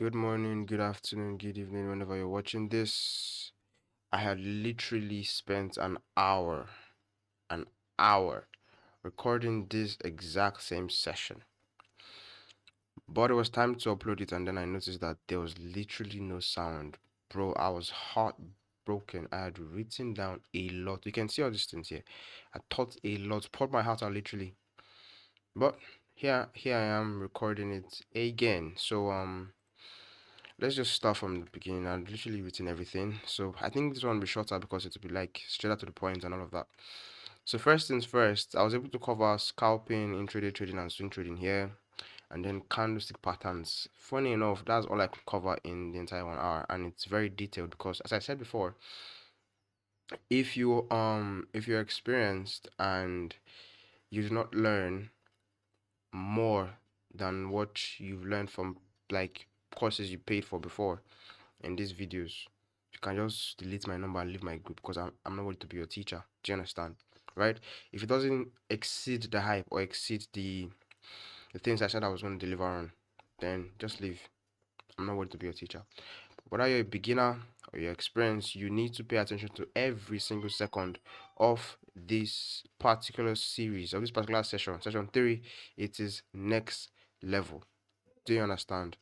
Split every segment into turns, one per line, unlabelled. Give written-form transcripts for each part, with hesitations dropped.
Good morning, good afternoon, good evening, whenever you're watching this. I had literally spent an hour recording this exact same session. But it was time to upload it, and then I noticed that there was literally no sound. Bro, I was heartbroken. I had written down a lot. You can see all these things here. I thought a lot, poured my heart out literally. But here I am recording it again. So let's just start from the beginning. I've literally written everything. So I think this one will be shorter because it will be like straight out to the point and all of that. So first things first, I was able to cover scalping, intraday trading, and swing trading here, and then candlestick patterns. Funny enough, that's all I could cover in the entire 1 hour, and it's very detailed because, as I said before, if you're experienced and you do not learn more than what you've learned from like courses you paid for before in these videos, you can just delete my number and leave my group because I'm not going to be your teacher. Do you understand? Right? If it doesn't exceed the hype or exceed the things I said I was going to deliver on, then just leave. I'm not going to be your teacher. Whether you're a beginner or you're experienced, you need to pay attention to every single second of this particular series, of this particular session. Session 3, it is next level. Do you understand?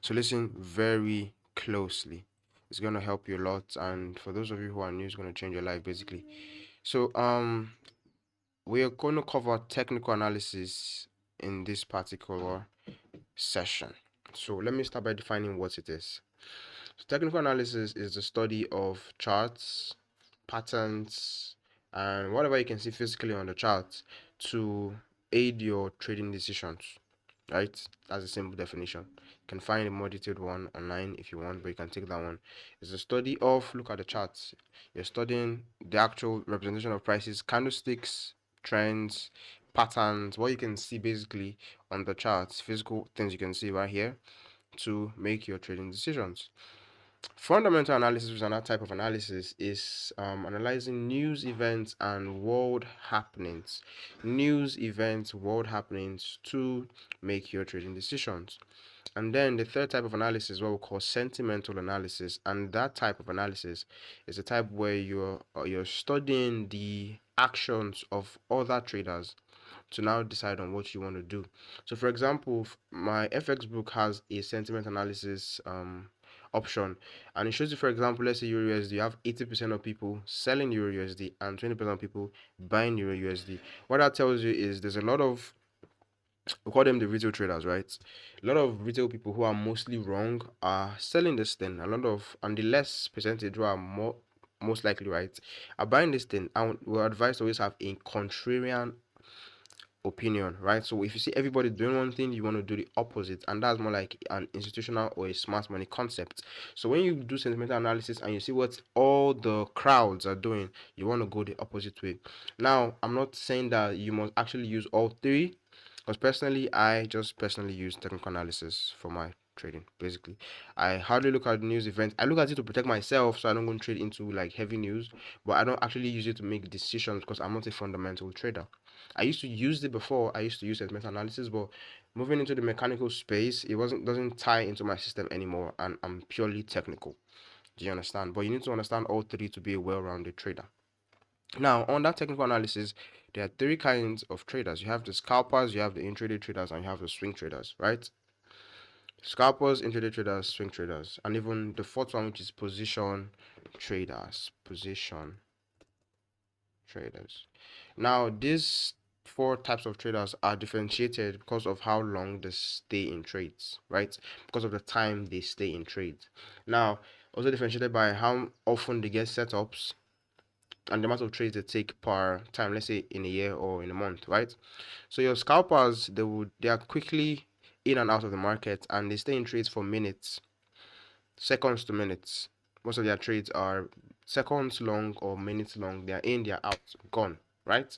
So listen very closely. It's gonna help you a lot, and for those of you who are new, it's gonna change your life basically. So we are going to cover technical analysis in this particular session. So let me start by defining what it is. So technical analysis is the study of charts, patterns, and whatever you can see physically on the chart to aid your trading decisions, right? That's a simple definition. You can find a more detailed one online if you want, but you can take that one. It's a study of, look at the charts. You're studying the actual representation of prices, candlesticks, trends, patterns, what you can see basically on the charts, physical things you can see right here to make your trading decisions. Fundamental analysis, which is another type of analysis, is analyzing news events and world happenings. News events, world happenings to make your trading decisions. And then the third type of analysis is what we call sentimental analysis, and that type of analysis is a type where you're studying the actions of other traders to now decide on what you want to do. So, for example, my FX book has a sentiment analysis option, and it shows you, for example, let's say Euro USD, you have 80% of people selling Euro USD and 20% of people buying Euro USD. What that tells you is there's a lot of, we call them the retail traders, right? A lot of retail people who are mostly wrong are selling this thing. A lot of, and the less percentage who are most likely right are buying this thing. And we're advised to always have a contrarian opinion, right? So if you see everybody doing one thing, you want to do the opposite, and that's more like an institutional or a smart money concept. So when you do sentimental analysis and you see what all the crowds are doing, you want to go the opposite way. Now, I'm not saying that you must actually use all three, because personally, I just personally use technical analysis for my trading. Basically, I hardly look at news events. I look at it to protect myself, so I don't go and trade into like heavy news. But I don't actually use it to make decisions because I'm not a fundamental trader. I used to use it before. I used to use sentiment analysis, but moving into the mechanical space, it wasn't doesn't tie into my system anymore, and I'm purely technical. Do you understand? But you need to understand all three to be a well-rounded trader. Now, on that technical analysis, there are three kinds of traders. You have the scalpers, you have the intraday traders, and you have the swing traders, right? Scalpers, intraday traders, swing traders, and even the fourth one, which is position traders. Position traders. Now, these four types of traders are differentiated because of how long they stay in trades, right? Because of the time they stay in trades. Now, also differentiated by how often they get setups and the amount of trades they take per time, let's say in a year or in a month, right? So your scalpers, they are quickly in and out of the market and they stay in trades for minutes, seconds to minutes. Most of their trades are seconds long or minutes long. They are in, they are out, gone, right?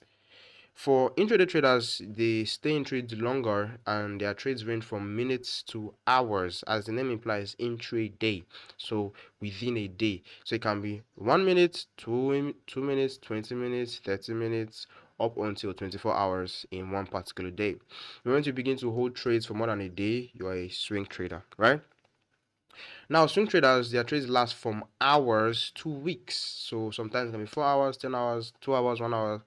For intraday traders, they stay in trades longer and their trades range from minutes to hours, as the name implies, intraday. So within a day. So it can be 1 minute, 2 minutes, 20 minutes, 30 minutes, up until 24 hours in one particular day. When you begin to hold trades for more than a day, you are a swing trader, right? Now, swing traders, their trades last from hours to weeks. So sometimes it can be 4 hours, 10 hours, 2 hours, 1 hour,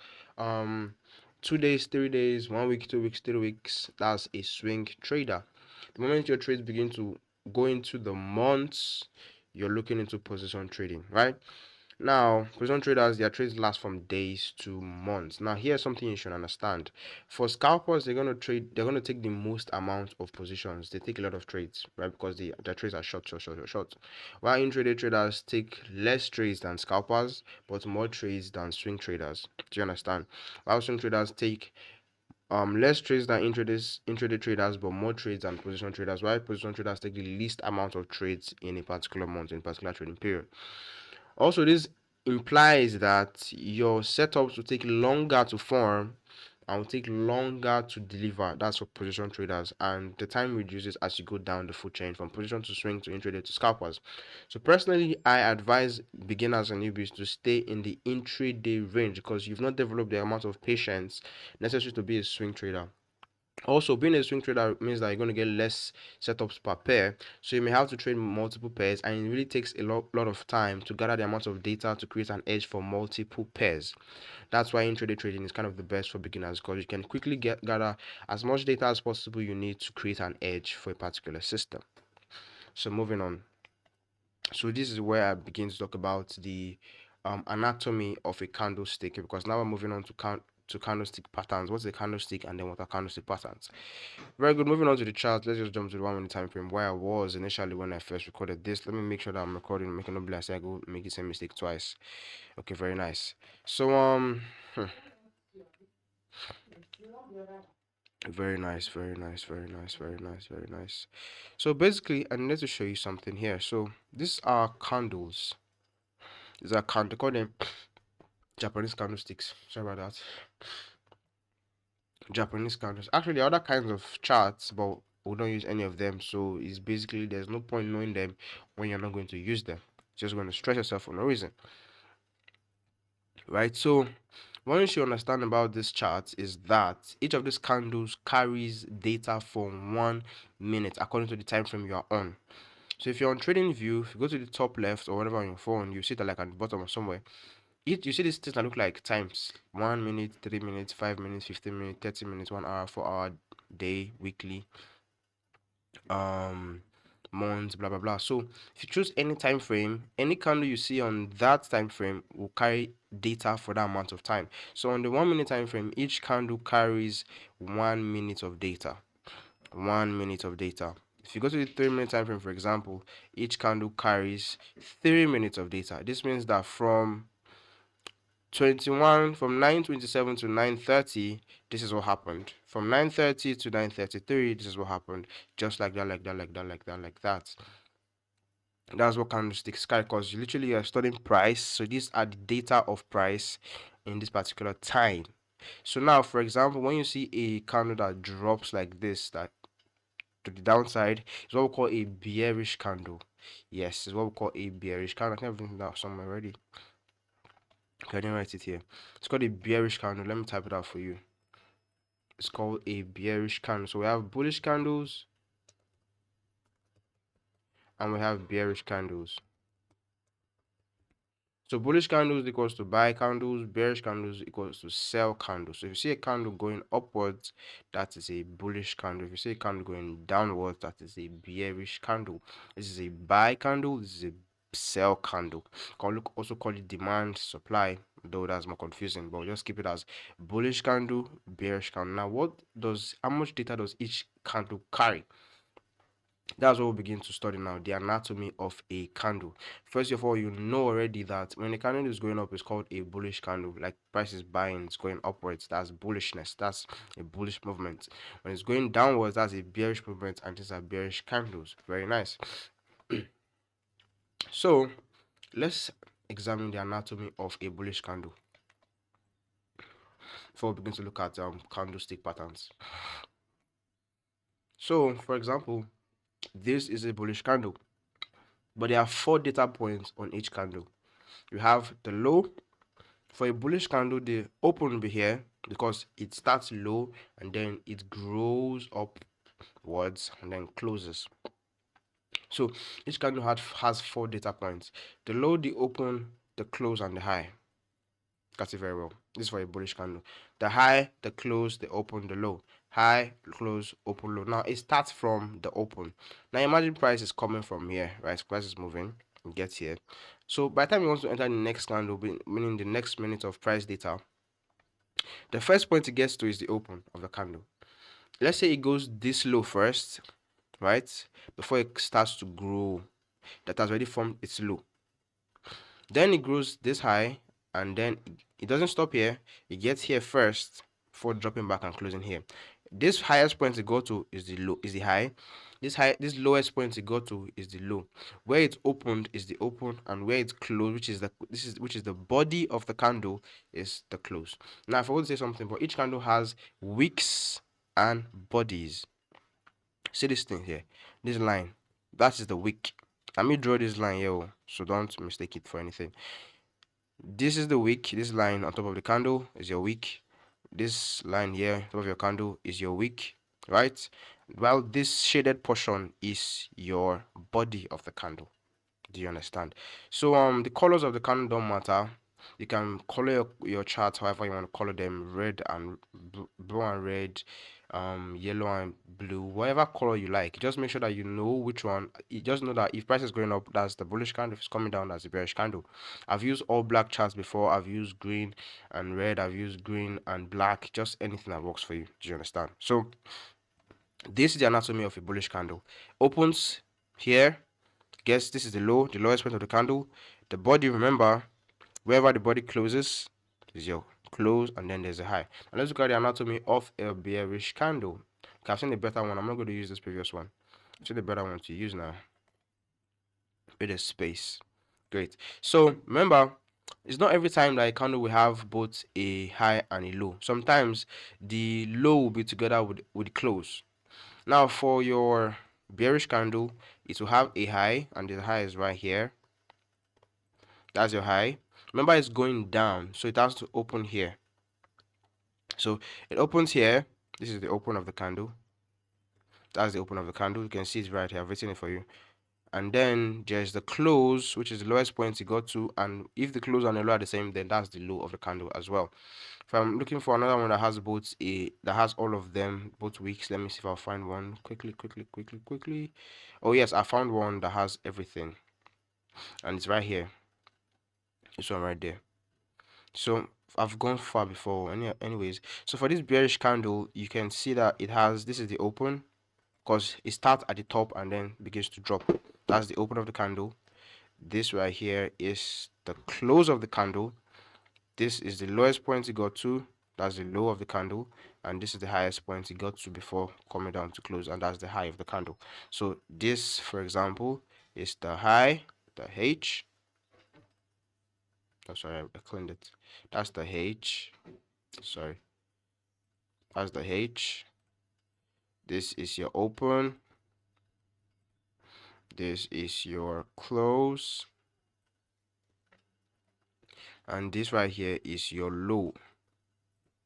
2 days, 3 days, 1 week, 2 weeks, 3 weeks. That's a swing trader. The moment your trades begin to go into the months, you're looking into position trading, right? Now, position traders, their trades last from days to months. Now, here's something you should understand. For scalpers, they're gonna take the most amount of positions. They take a lot of trades, right? Because their trades are short, short, short, short, short. While intraday traders take less trades than scalpers, but more trades than swing traders. Do you understand? While swing traders take less trades than intraday traders, but more trades than position traders. While position traders take the least amount of trades in a particular month, in a particular trading period. Also, this implies that your setups will take longer to form and will take longer to deliver. That's for position traders, and the time reduces as you go down the food chain from position to swing to intraday to scalpers. So personally, I advise beginners and newbies to stay in the intraday range because you've not developed the amount of patience necessary to be a swing trader. Also, being a swing trader means that you're going to get less setups per pair, so you may have to trade multiple pairs, and it really takes a lot of time to gather the amount of data to create an edge for multiple pairs. That's why intraday trading is kind of the best for beginners because you can quickly gather as much data as possible you need to create an edge for a particular system. So moving on. So this is where I begin to talk about the anatomy of a candlestick, because now we're moving on to candlestick patterns. What's a candlestick, and then what are candlestick patterns? Very good. Moving on to the chart, let's just jump to the 1 minute time frame where I was initially when I first recorded this. Let me make sure that I'm recording, making no blast. I go make the same mistake twice. Okay, very nice. So very nice, very nice, very nice, very nice, very nice. So basically, I need to show you something here. So these are candles. These are candles. They call them Japanese candlesticks. Sorry about that. Japanese candles. Actually, there are other kinds of charts, but we don't use any of them. So it's basically there's no point knowing them when you're not going to use them. Just going to stress yourself for no reason, right? So what you should understand about this chart is that each of these candles carries data for 1 minute according to the time frame you are on. So if you're on trading view, if you go to the top left or whatever on your phone, you see that like at the bottom or somewhere. You see these things that look like times: 1 minute, 3 minutes, 5 minutes, 15 minutes, 30 minutes, 1 hour, 4 hour, day, weekly, um, months, blah blah blah. So if you choose any time frame, any candle you see on that time frame will carry data for that amount of time. So on the 1 minute time frame, each candle carries 1 minute of data. 1 minute of data. If you go to the 3 minute time frame, for example, each candle carries 3 minutes of data. This means that from 9:27 to 9:30, this is what happened. From 9:30 to 9:33, this is what happened. Just like that, like that, like that, like that, like that. That's what candlesticks carry, because you literally are studying price. So these are the data of price in this particular time. So now, for example, when you see a candle that drops like this, that to the downside, it's what we call a bearish candle. Yes, it's what we call a bearish candle. I think I've written that somewhere already. Okay, I didn't write it here. It's called a bearish candle. Let me type it out for you. It's called a bearish candle. So we have bullish candles and we have bearish candles. So bullish candles equals to buy candles, bearish candles equals to sell candles. So if you see a candle going upwards, that is a bullish candle. If you see a candle going downwards, that is a bearish candle. This is a buy candle, this is a sell candle. Also call it demand supply, though that's more confusing, but we'll just keep it as bullish candle, bearish candle. Now how much data does each candle carry? That's what we'll begin to study now, the anatomy of a candle. First of all, you know already that when a candle is going up, it's called a bullish candle. Like price is buying, it's going upwards, that's bullishness, that's a bullish movement. When it's going downwards, that's a bearish movement, and these are bearish candles. Very nice. So let's examine the anatomy of a bullish candle before we begin to look at candlestick patterns. So for example, this is a bullish candle, but there are 4 data points on each candle. You have the low, For a bullish candle, the open will be here because it starts low and then it grows upwards and then closes. So each candle has 4 data points: the low, the open, the close, and the high. Got it very well. This is for a bullish candle. The high, the close, the open, the low. High, close, open, low. Now it starts from the open. Now imagine price is coming from here, right? Price is moving. It gets here. So by the time you want to enter the next candle, meaning the next minute of price data, the first point it gets to is the open of the candle. Let's say it goes this low first, right? Before it starts to grow. That has already formed its low. Then it grows this high, and then it doesn't stop here. It gets here first before dropping back and closing here. This highest point it go to is the low, is the high. This lowest point it go to is the low. Where it opened is the open, and where it's closed, which is the body of the candle, is the close. Now, if I want to say something, but each candle has wicks and bodies. See this thing here, this line, that is the wick. Let me draw this line here, so don't mistake it for anything. This is the wick. This line on top of the candle is your wick. This line here on top of your candle is your wick, right? While this shaded portion is your body of the candle. Do you understand? So the colors of the candle don't matter. You can color your charts however you want to color them: red and blue and red, yellow and blue, whatever color you like. Just make sure that you know which one. You just know that if price is going up, that's the bullish candle. If it's coming down, that's the bearish candle. I've used all black charts before. I've used green and red. I've used green and black. Just anything that works for you. Do you understand? So this is the anatomy of a bullish candle. Opens here. Guess this is the low, the lowest point of the candle. The body, remember, wherever the body closes is your close, and then there's a high. Now let's look at the anatomy of a bearish candle. Okay, I've seen a better one. I'm not going to use this previous one. I've seen the better one to use now. With a space. Great. So remember, it's not every time that a candle will have both a high and a low. Sometimes the low will be together with close. Now for your bearish candle, it will have a high, and the high is right here. That's your high. Remember, it's going down, so it has to open here. So it opens here. This is the open of the candle. That's the open of the candle. You can see it right here. I've written it for you. And then there's the close, which is the lowest point it got to. And if the close and the low are the same, then that's the low of the candle as well. If I'm looking for another one that has that has all of them, both weeks, let me see if I'll find one quickly. Oh yes, I found one that has everything, and it's right here. This one right there. So I've gone far before. Anyways, so for this bearish candle, you can see that it has, this is the open, because it starts at the top and then begins to drop. That's the open of the candle. This right here is the close of the candle. This is the lowest point it got to. That's the low of the candle. And this is the highest point it got to before coming down to close. And that's the high of the candle. So this, for example, is the high, the H. Oh, sorry, I cleaned it. That's the H. Sorry. That's the H. This is your open. This is your close. And this right here is your low.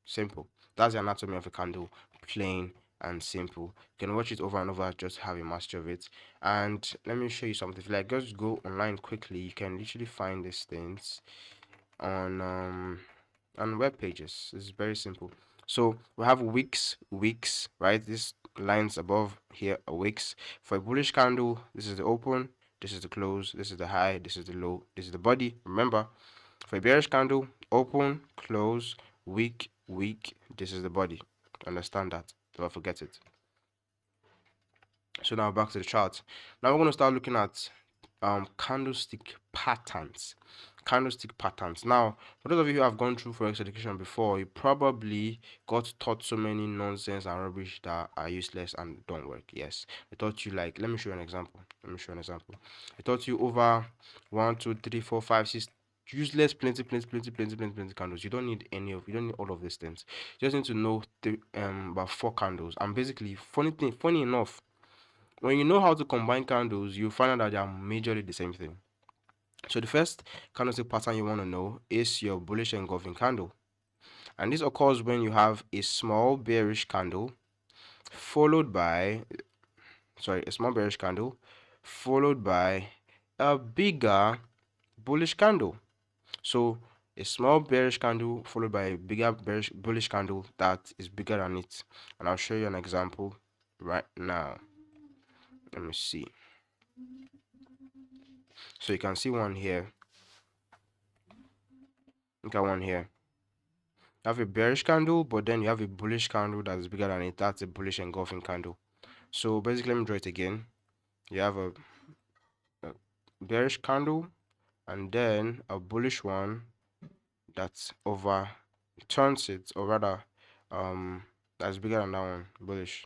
Simple. That's the anatomy of a candle. Plain and simple. You can watch it over and over, just have a master of it. And let me show you something. If you like, just go online quickly. You can literally find these things on web pages. It's very simple. So we have wicks, right? These lines above here are wicks. For a bullish candle, this is the open, this is the close, this is the high, this is the low, this is the body. Remember, for a bearish candle, open, close, wick, this is the body. Understand that. Don't forget it. So now back to the chart. Now we're going to start looking at candlestick patterns. Now, for those of you who have gone through forex education before, you probably got taught so many nonsense and rubbish that are useless and don't work. Yes, they taught you, like, let me show you an example. They taught you over 1, 2, 3, 4, 5, 6 useless plenty candles. You don't need all of these things. You just need to know about 4 candles. And basically, funny enough, when you know how to combine candles, you find out that they are majorly the same thing. So the first candlestick pattern you want to know is your bullish engulfing candle. And this occurs when you have a small bearish candle followed by, a small bearish candle followed by a bigger bullish candle. So a small bearish candle followed by a bigger bullish candle that is bigger than it. And I'll show you an example right now. Let me see. So you can see one here. Look at one here. You have a bearish candle, but then you have a bullish candle that is bigger than it. That's a bullish engulfing candle. So basically, let me draw it again. You have a bearish candle and then a bullish one that overturns it, or rather, that's bigger than that one, bullish.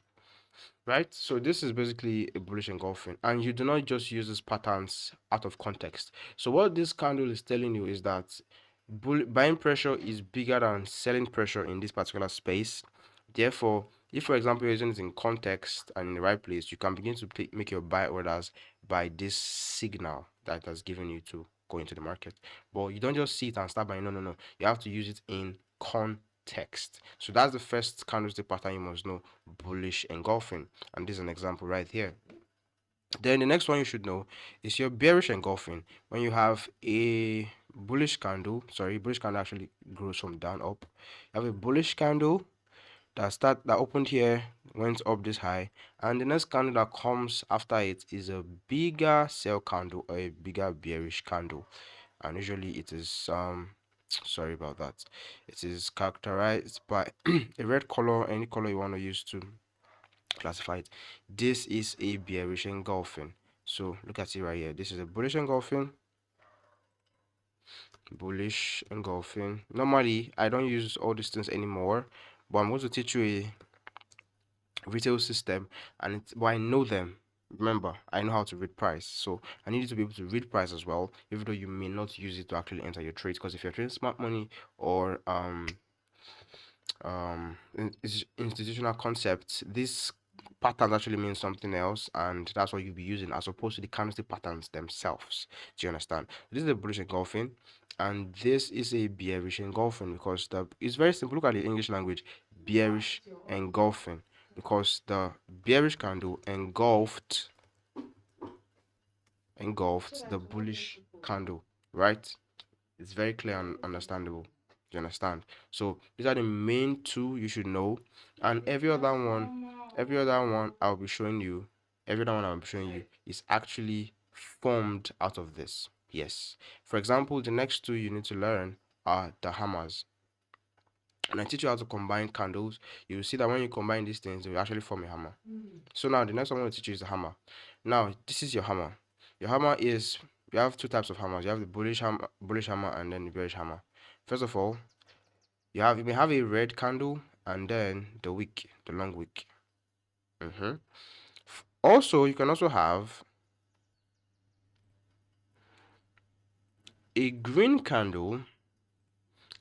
Right? So this is basically a bullish engulfing, and you do not just use these patterns out of context. So what this candle is telling you is that buying pressure is bigger than selling pressure in this particular space. Therefore, if for example you're using it in context and in the right place, you can begin to make your buy orders by this signal that has given you to go into the market. But you don't just see it and start buying. No, no, no. You have to use it in context. So that's the first candlestick pattern you must know: bullish engulfing. And this is an example right here. Then the next one you should know is your bearish engulfing. When you have a bullish candle, bullish candle actually grows from down up. You have a bullish candle that opened here, went up this high, and the next candle that comes after it is a bigger sell candle or a bigger bearish candle. And usually it is sorry about that. It is characterized by a red color, any color you want to use to classify it. This is a bearish engulfing. So look at it right here. This is a bullish engulfing. Bullish engulfing. Normally, I don't use all these things anymore, but I'm going to teach you a retail system, and but I know them. Remember, I know how to read price, so I need you to be able to read price as well, even though you may not use it to actually enter your trades. Because if you're trading smart money or institutional concepts, this pattern actually means something else, and that's what you'll be using as opposed to the candlestick patterns themselves. Do you understand? This is a bullish engulfing, and this is a bearish engulfing, because it's very simple. Look at the English language: bearish engulfing, because the bearish candle engulfed the bullish candle, right? It's very clear and understandable. Do you understand? So these are the main two you should know, and every other one I'll be showing you, every other one I'll be showing you is actually formed out of this. Yes. For example, the next two you need to learn are the hammers. And I teach you how to combine candles. You will see that when you combine these things, they will actually form a hammer. So now the next one I'm going to teach you is the hammer. Now this is your hammer. Your hammer is, you have two types of hammers. You have the bullish hammer, and then the bearish hammer. First of all, you may have a red candle and then the wick, the long wick. Also, you can also have a green candle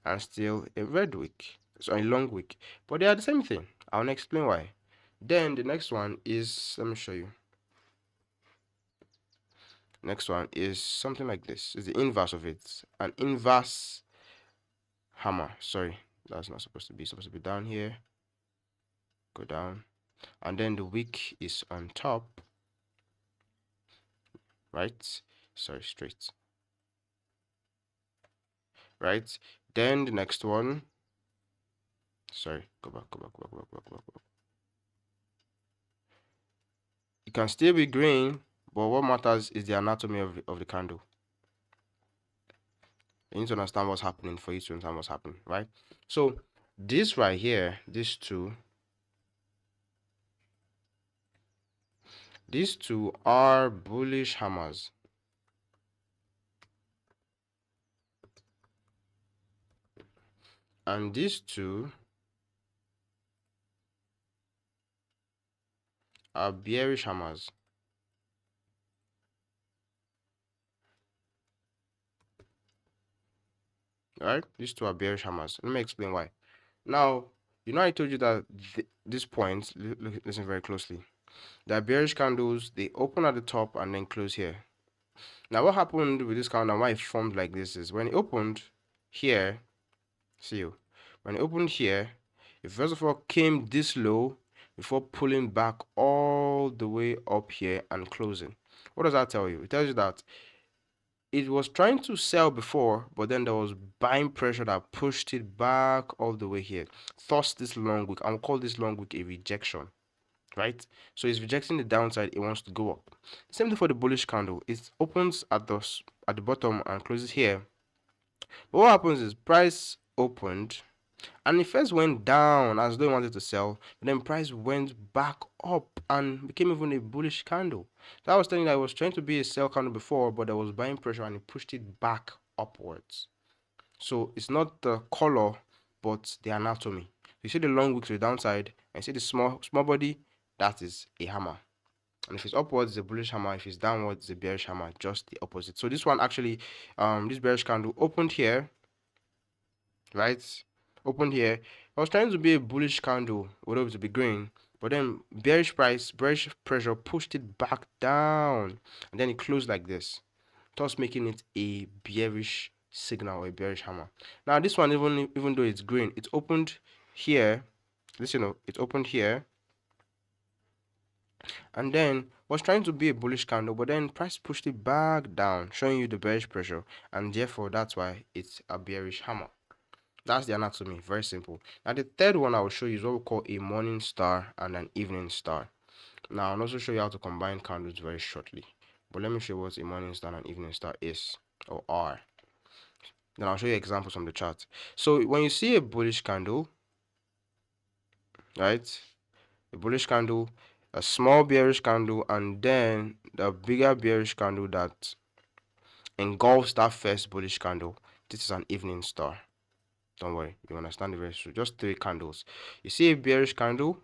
and still a red wick, so a long wick, but they are the same thing. I'll explain why. Then the next one is, let me show you. Next one is something like this. It's the inverse of it. An inverse hammer. Sorry, that's not supposed to be. It's supposed to be down here. Go down. And then the wick is on top. Right? Sorry, straight. Right? Then the next one. Sorry, go back. It can still be green, but what matters is the anatomy of the candle. You need to understand what's happening for you to understand what's happening, right? So this right here, these two are bullish hammers. And these two are bearish hammers. Right? These two are bearish hammers. Let me explain why. Now, I told you that these points, listen very closely. The bearish candles, they open at the top and then close here. Now, what happened with this candle and why it formed like this is when it opened here, see you, when it opened here, it first of all came this low before pulling back all the way up here and closing. What does that tell you? It tells you that it was trying to sell before, but then there was buying pressure that pushed it back all the way here. Thus, this long wick, I'll call this long wick a rejection, right? So it's rejecting the downside, it wants to go up. Same thing for the bullish candle. It opens at the bottom and closes here. But what happens is price opened and it first went down as though it wanted to sell, but then price went back up and became even a bullish candle. So I was telling you that it was trying to be a sell candle before, but there was buying pressure and it pushed it back upwards. So it's not the color, but the anatomy. You see the long wick to the downside, and you see the small body, that is a hammer. And if it's upwards, it's a bullish hammer. If it's downwards, it's a bearish hammer. Just the opposite. So this one actually, this bearish candle opened here, right? Opened here. I was trying to be a bullish candle, whatever to be green, but then bearish pressure pushed it back down, and then it closed like this, thus making it a bearish signal or a bearish hammer. Now this one, even though it's green, it opened here. Listen, it opened here, and then was trying to be a bullish candle, but then price pushed it back down, showing you the bearish pressure, and therefore that's why it's a bearish hammer. That's the anatomy, very simple. Now the third one I will show you is what we call a morning star and an evening star. Now I'll also show you how to combine candles very shortly, but let me show you what a morning star and an evening star is or are. Then I'll show you examples from the chart. So when you see a bullish candle, right, a bullish candle, a small bearish candle, and then the bigger bearish candle that engulfs that first bullish candle, this is an evening star. Don't worry, you understand the rest. So just 3 candles. You see a bearish candle,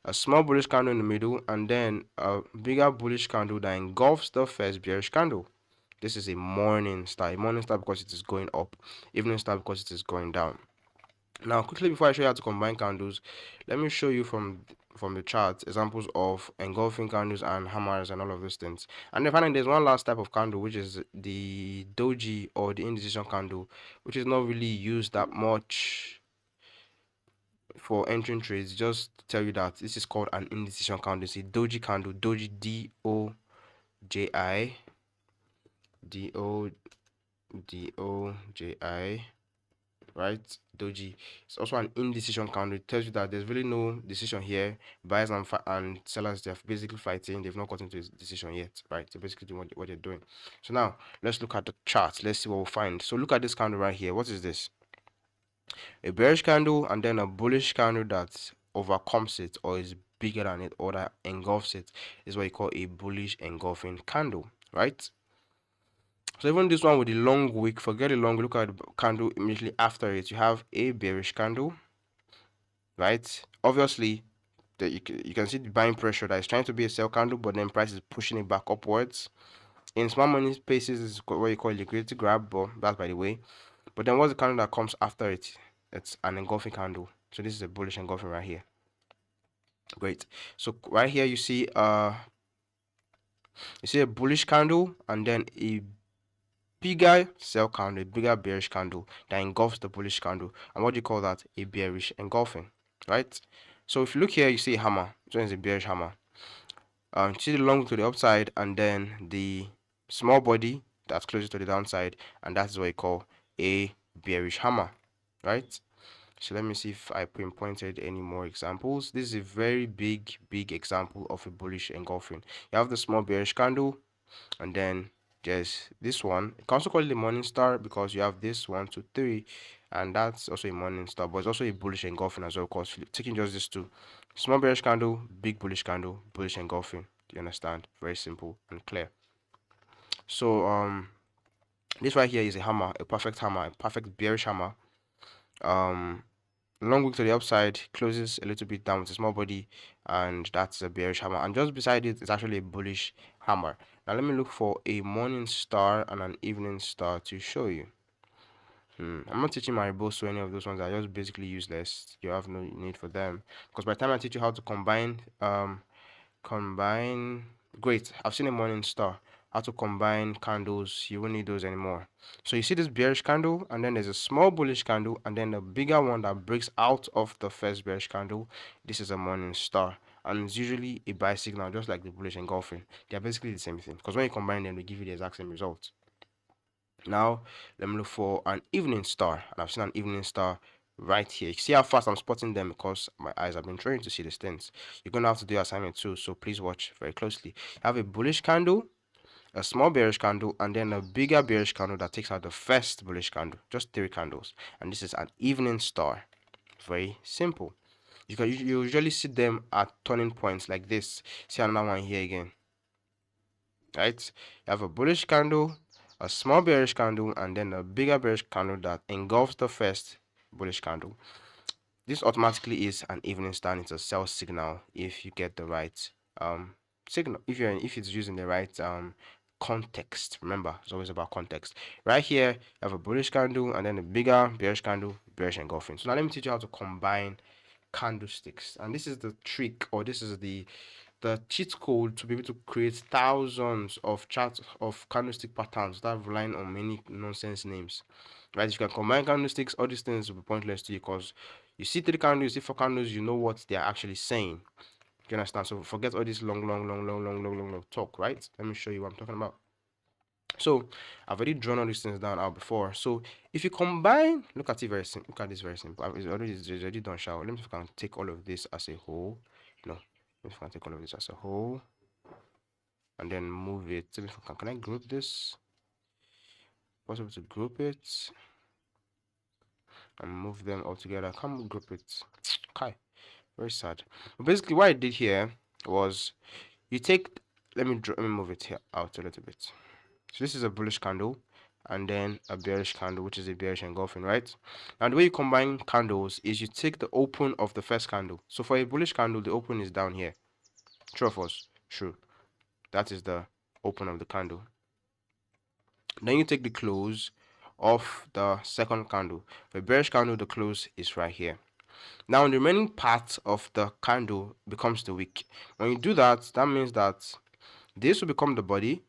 a small bullish candle in the middle, and then a bigger bullish candle that engulfs the first bearish candle. This is a morning star. A morning star because it is going up, evening star because it is going down. Now, quickly before I show you how to combine candles, let me show you from the chart examples of engulfing candles and hammers and all of those things. And then finally, there's one last type of candle, which is the doji or the indecision candle, which is not really used that much for entering trades. Just to tell you that this is called an indecision candle. It's a doji candle, doji, D-O-J-I, D-O-J-I, right? Doji. It's also an indecision candle. It tells you that there's really no decision here. Buyers and sellers, they're basically fighting. They've not gotten to a decision yet, right? They're basically doing what they're doing. So now let's look at the chart. Let's see what we'll find. So look at this candle right here. What is this? A bearish candle and then a bullish candle that overcomes it or is bigger than it or that engulfs it is what you call a bullish engulfing candle, right? So even this one with the long wick, forget the long, look at the candle immediately after it. You have a bearish candle, right? Obviously, you can see the buying pressure that is trying to be a sell candle, but then price is pushing it back upwards. In small money spaces, is what you call liquidity grab, but that's by the way. But then what's the candle that comes after it? It's an engulfing candle. So this is a bullish engulfing right here. Great. So right here you see a bullish candle and then a bigger sell candle, a bigger bearish candle that engulfs the bullish candle. And what do you call that? A bearish engulfing, right? So if you look here, you see a hammer. This one is a bearish hammer. See the long to the upside and then the small body that's closer to the downside, and that's what you call a bearish hammer, right? So let me see if I pinpointed any more examples. This is a very big example of a bullish engulfing. You have the small bearish candle, and then there's this one. You can also call it a morning star because you have this 1, 2, 3, and that's also a morning star, but it's also a bullish engulfing as well. Because taking just these two, small bearish candle, big bullish candle, bullish engulfing. Do you understand? Very simple and clear. So this right here is a hammer, a perfect hammer, a perfect bearish hammer. Long wick to the upside, closes a little bit down with a small body, and that's a bearish hammer. And just beside it is actually a bullish hammer. Now let me look for a morning star and an evening star to show you. I'm not teaching my boss to any of those ones. Are just basically useless. You have no need for them because by the time I teach you how to combine, great. I've seen a morning star. how to combine candles, you won't need those anymore. So you see this bearish candle, and then there's a small bullish candle, and then a bigger one that breaks out of the first bearish candle. This is a morning star, and it's usually a buy signal, just like the bullish engulfing. They're basically the same thing, because when you combine them, they give you the exact same result. Now, let me look for an evening star, and I've seen an evening star right here. You see how fast I'm spotting them because my eyes have been trained to see these things. You're going to have to do your assignment too, so please watch very closely. You have a bullish candle, a small bearish candle, and then a bigger bearish candle that takes out the first bullish candle. Just 3 candles, and this is an evening star. Very simple. You usually see them at turning points like this. See another one here again, right? You have a bullish candle, a small bearish candle, and then a bigger bearish candle that engulfs the first bullish candle. This automatically is an evening star. It's a sell signal if you get the right signal, if it's using the right context. Remember, it's always about context. Right here, you have a bullish candle and then a bigger bearish candle, bearish engulfing. So now let me teach you how to combine candlesticks, and this is the trick, or this is the cheat code to be able to create thousands of charts of candlestick patterns without relying on many nonsense names. Right? If you can combine candlesticks, all these things will be pointless to you, because you see 3 candles, you see 4 candles, you know what they're actually saying. Do you understand? So forget all this long talk, right? Let me show you what I'm talking about. So I've already drawn all these things down out before. So if you combine, look at it very simple. Look at this very simple. It's already done. Shall let me see if I can take all of this as a whole. No, if I can take all of this as a whole and then move it. Let me see if can I group this? Possible to group it and move them all together. I can't group it. Okay, very sad. But basically, what I did here was you take. Let me move it here out a little bit. So this is a bullish candle, and then a bearish candle, which is a bearish engulfing, right? And the way you combine candles is you take the open of the first candle. So for a bullish candle, the open is down here. True or false? True. That is the open of the candle. Then you take the close of the second candle. For a bearish candle, the close is right here. Now the remaining part of the candle becomes the wick. When you do that, that means that this will become the body,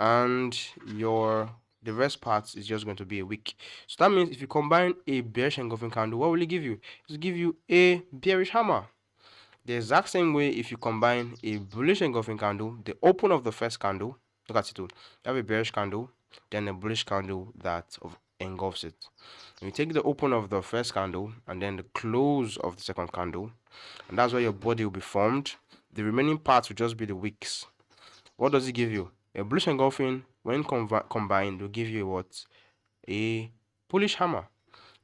and the rest part is just going to be a wick. So that means if you combine a bearish engulfing candle, what will it give you? It will give you a bearish hammer. The exact same way, if you combine a bullish engulfing candle, the open of the first candle, look at it, you have a bearish candle, then a bullish candle that engulfs it. You take the open of the first candle and then the close of the second candle, and that's where your body will be formed. The remaining parts will just be the wicks. What does it give you? A bullish engulfing, when combined, will give you what? A bullish hammer.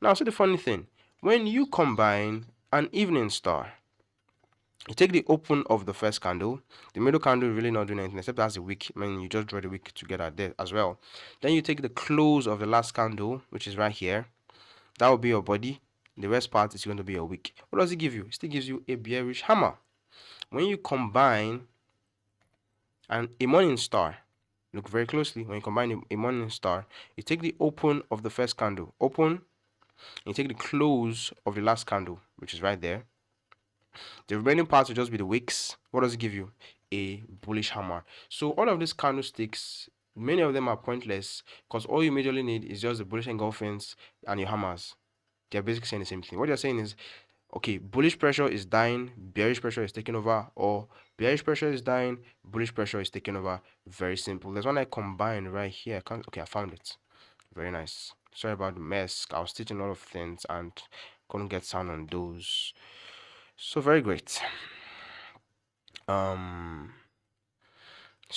Now, see the funny thing. When you combine an evening star, you take the open of the first candle, the middle candle really not doing anything except that's a wick. I mean, you just draw the wick together there as well. Then you take the close of the last candle, which is right here. That will be your body. The rest part is going to be your wick. What does it give you? It still gives you a bearish hammer. When you combine a morning star, look very closely. When you combine a morning star, you take the open of the first candle, open, and you take the close of the last candle, which is right there. The remaining parts will just be the wicks. What does it give you? A bullish hammer. So all of these candlesticks, many of them are pointless, because all you majorly need is just the bullish engulfings and your hammers. They're basically saying the same thing. What you're saying is, okay, bullish pressure is dying, bearish pressure is taking over, or bearish pressure is dying, bullish pressure is taking over. Very simple. There's one I combined right here. Okay, I found it. Very nice. Sorry about the mess. I was teaching a lot of things and couldn't get sound on those. So very great. So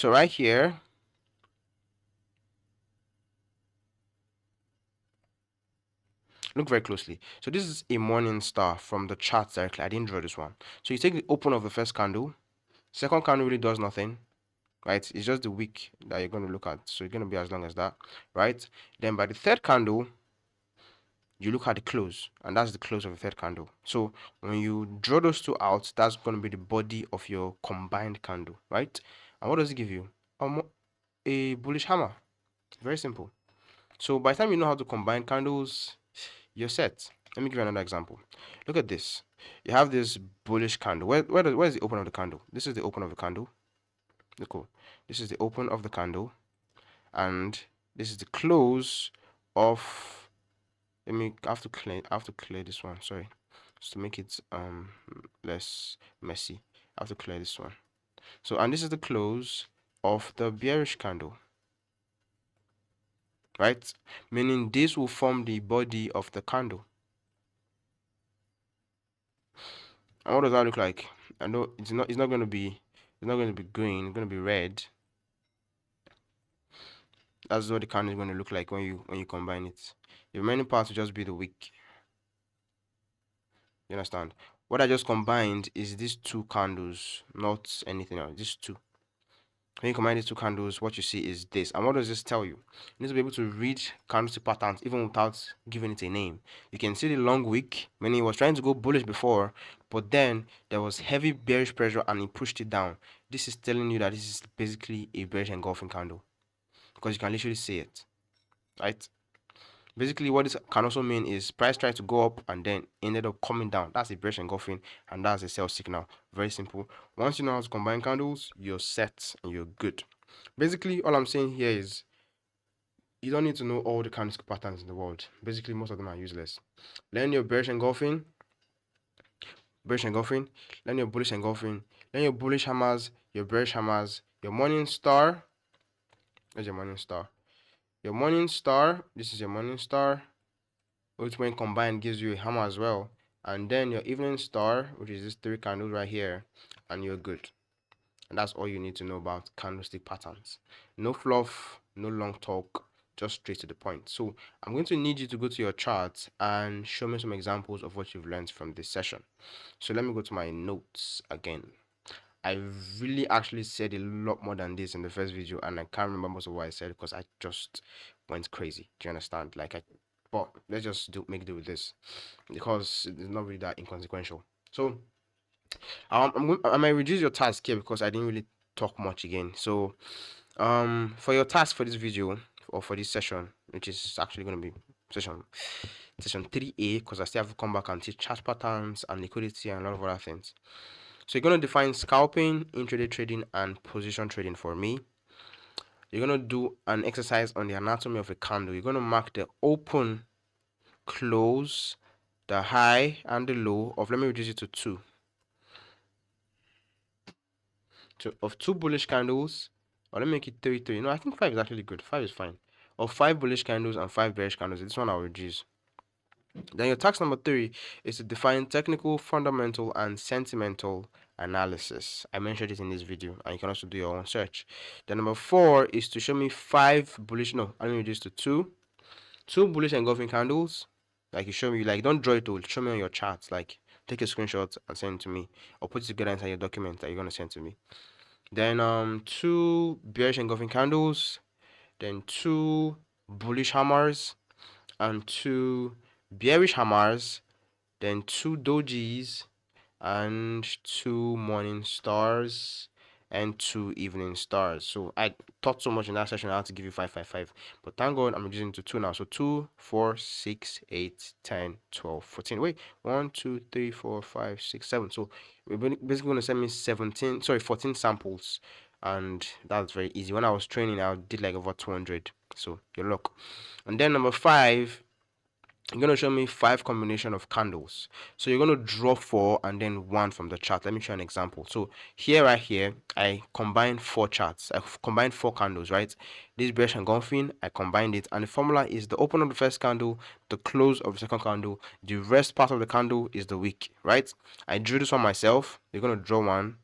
right here, look very closely. So this is a morning star from the chart directly. I didn't draw this one. So you take the open of the first candle. Second candle really does nothing, right? It's just the wick that you're going to look at. So it's going to be as long as that, right? Then by the third candle, you look at the close, and that's the close of the third candle. So when you draw those two out, that's going to be the body of your combined candle, right? And what does it give you? A bullish hammer. Very simple. So by the time you know how to combine candles, you're set. Let me give you another example. Look at this. You have this bullish candle. Where's the open of the candle? This is the open of the candle. Cool. This is the open of the candle, and this is the close of. I have to clear this one. Sorry, just to make it less messy. I have to clear this one. So, and this is the close of the bearish candle, right? Meaning this will form the body of the candle. And what does that look like? I know it's not going to be green, it's going to be red. That's what the candle is going to look like when you combine it. The remaining part will just be the wick. You understand? What I just combined is these two candles, not anything else. These two. When you combine these two candles, what you see is this. And what does this tell you? You need to be able to read candlestick patterns even without giving it a name. You can see the long wick, meaning it was trying to go bullish before, but then there was heavy bearish pressure and it pushed it down. This is telling you that this is basically a bearish engulfing candle because you can literally see it, right? Basically, what this can also mean is price tried to go up and then ended up coming down. That's a bearish engulfing, and that's a sell signal. Very simple. Once you know how to combine candles, you're set and you're good. Basically, all I'm saying here is you don't need to know all the candlestick patterns in the world. Basically, most of them are useless. Learn your bearish engulfing, learn your bullish engulfing, learn your bullish hammers, your bearish hammers, your morning star. There's your morning star. Your morning star, this is your morning star, which when combined gives you a hammer as well. And then your evening star, which is these three candles right here, and you're good. And that's all you need to know about candlestick patterns. No fluff, no long talk, just straight to the point. So I'm going to need you to go to your charts and show me some examples of what you've learned from this session. So let me go to my notes again. I really actually said a lot more than this in the first video, and I can't remember most of what I said because I just went crazy. Do you understand? But let's just make do with this because it's not really that inconsequential. So I might reduce your task here because I didn't really talk much again. So for your task for this video or for this session, which is actually going to be session 3A, because I still have to come back and teach chart patterns and liquidity and a lot of other things. So you're going to define scalping, intraday trading, and position trading for me. You're going to do an exercise on the anatomy of a candle. You're going to mark the open, close, the high, and the low of, let me reduce it to 2. Of 2 bullish candles, or let me make it 3, 3. No, I think 5 is actually good. 5 is fine. Of 5 bullish candles and 5 bearish candles. This one I'll reduce. Then your task number 3 is to define technical, fundamental, and sentimental analysis. I mentioned it in this video, and you can also do your own search. Then number 4 is to show me 5 bullish. No, I'm going to reduce to 2 bullish engulfing candles. Like you show me, like don't draw it all. Show me on your charts. Like take a screenshot and send it to me, or put it together inside your document that you're gonna send to me. Then 2 bearish engulfing candles. Then 2 bullish hammers and 2 bearish hammers, then 2 dojis and 2 morning stars and 2 evening stars. So I thought so much in that session I had to give you 5, 5, 5, but thank God I'm reducing to 2 now. So 2, 4, 6, 8, 10, 12, 14. Wait, 1, 2, 3, 4, 5, 6, 7. So we're basically going to send me 14 samples, and that's very easy. When I was training, I did like over 200. So your luck. And then number 5, you're going to show me 5 combination of candles. So you're going to draw 4 and then 1 from the chart. Let me show an example. So here, right here, I combined 4 charts. I combined 4 candles, right? This bearish engulfing, I combined it, and the formula is the open of the first candle, the close of the second candle, the rest part of the candle is the wick, right? I drew this one myself. You're going to draw 1.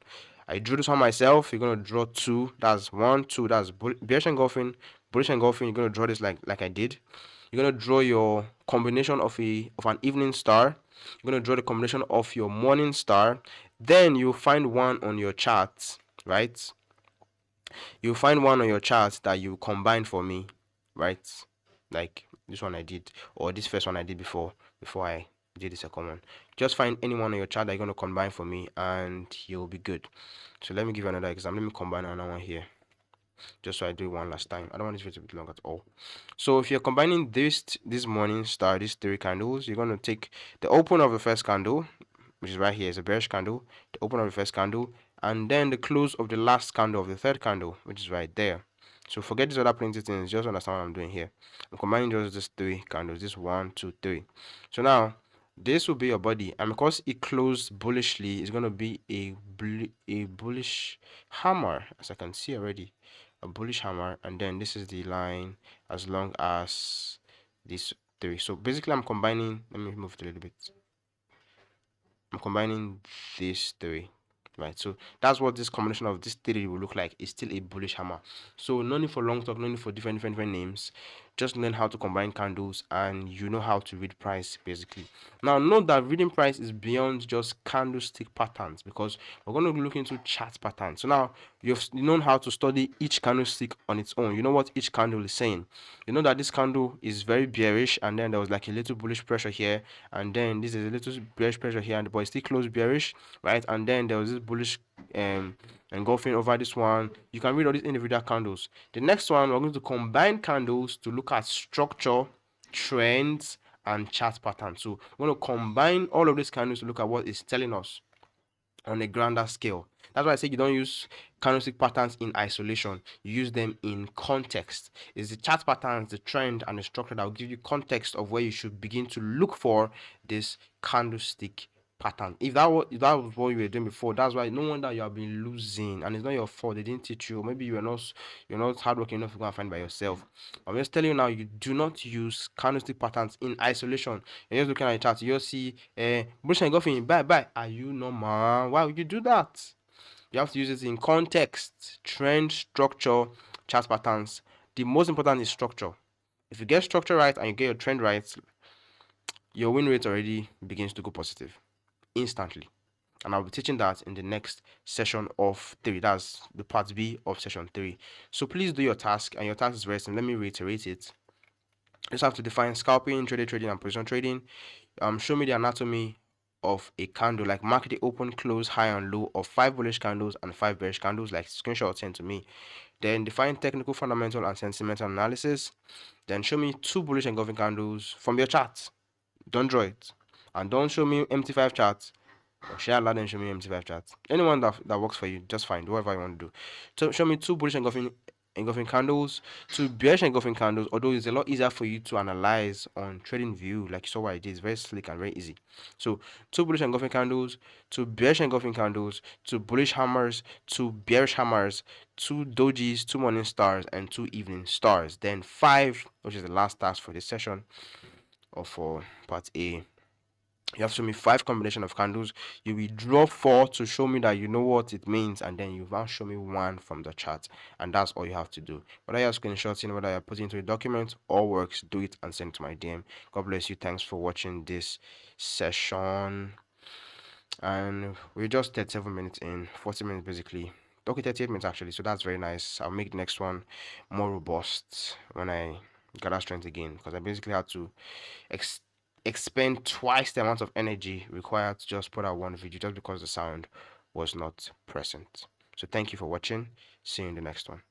I drew this one myself. You're going to draw 2. That's 1, 2. That's bearish engulfing, bullish engulfing. You're going to draw this like I did. You're going to draw your combination of an evening star. You're going to draw the combination of your morning star. Then you'll find one on your chart, right? You'll find one on your chart that you combine for me, right? Like this one I did, or this first one I did before I did the second one. Just find anyone on your chart that you're going to combine for me and you'll be good. So let me give you another example. Let me combine another one here, just so I do it one last time. I don't want this video to be long at all. So if you're combining this morning star, these 3 candles, you're going to take the open of the first candle. which is right here, is a bearish candle, the open of the first candle, and then the close of the last candle of the third candle, which is right there. So forget these other plenty things, just understand what I'm doing here. I'm combining just these three candles, this one, two, three. So now this will be your body, and because it closed bullishly, it's gonna be a bullish hammer, as I can see already, a bullish hammer, and then this is the line as long as these three. So basically, I'm combining. Let me move it a little bit. I'm combining these three, right? So that's what this combination of these three will look like. It's still a bullish hammer. So no need for long talk, no need for different names. Just learn how to combine candles, and you know how to read price basically. Now note that reading price is beyond just candlestick patterns, because we're going to look into chart patterns. So now you've known how to study each candlestick on its own. You know what each candle is saying. You know that this candle is very bearish, and then there was like a little bullish pressure here, and then this is a little bearish pressure here, and the boy still closed bearish, right? And then there was this bullish engulfing over this one. You can read all these individual candles. The next one, we're going to combine candles to look at structure, trends, and chart patterns. So we're going to combine all of these candles to look at what it's telling us on a grander scale. That's why I say you don't use candlestick patterns in isolation. You use them in context. It's the chart patterns, the trend, and the structure that will give you context of where you should begin to look for this candlestick pattern. If that was what you were doing before, that's why no wonder you have been losing, and it's not your fault. They didn't teach you. Maybe you're not hardworking enough to go and find by yourself. I'm just telling you now, you do not use candlestick patterns in isolation. You're just looking at the chart, you just see bullish engulfing, bye. Are you normal? Why would you do that? You have to use it in context, trend, structure, chart patterns. The most important is structure. If you get structure right and you get your trend right, your win rate already begins to go positive instantly. And I'll be teaching that in the next session of 3. That's the part B of session 3. So please do your task, and your task is very simple. Let me reiterate it. You just have to define scalping, trading, and position trading. Show me the anatomy of a candle, like mark the open, close, high, and low of 5 bullish candles and 5 bearish candles, like screenshot sent to me. Then define technical, fundamental, and sentimental analysis. Then show me 2 bullish engulfing candles from your chart. Don't draw it, and don't show me MT5 charts. Or share Allah then show me MT5 charts. Anyone that works for you, just fine. Do whatever you want to do. So show me 2 bullish engulfing candles, 2 bearish engulfing candles, although it's a lot easier for you to analyze on trading view, like you saw what I did. It's very slick and very easy. So 2 bullish engulfing candles, 2 bearish engulfing candles, 2 bullish hammers, 2 bearish hammers, 2 dojis, 2 morning stars, and 2 evening stars. Then 5, which is the last task for this session or for part A. You have to show me 5 combination of candles. You will draw 4 to show me that you know what it means, and then you now show me 1 from the chart, and that's all you have to do. Whether you're screenshotting, whether you're putting into a document, all works. Do it and send it to my DM. God bless you. Thanks for watching this session, and we're just 37 minutes in, 40 minutes basically. Okay, 38 minutes actually, so that's very nice. I'll make the next one more robust when I gather strength again, because I basically had to expend twice the amount of energy required to just put out one video, just because the sound was not present. So thank you for watching. See you in the next one.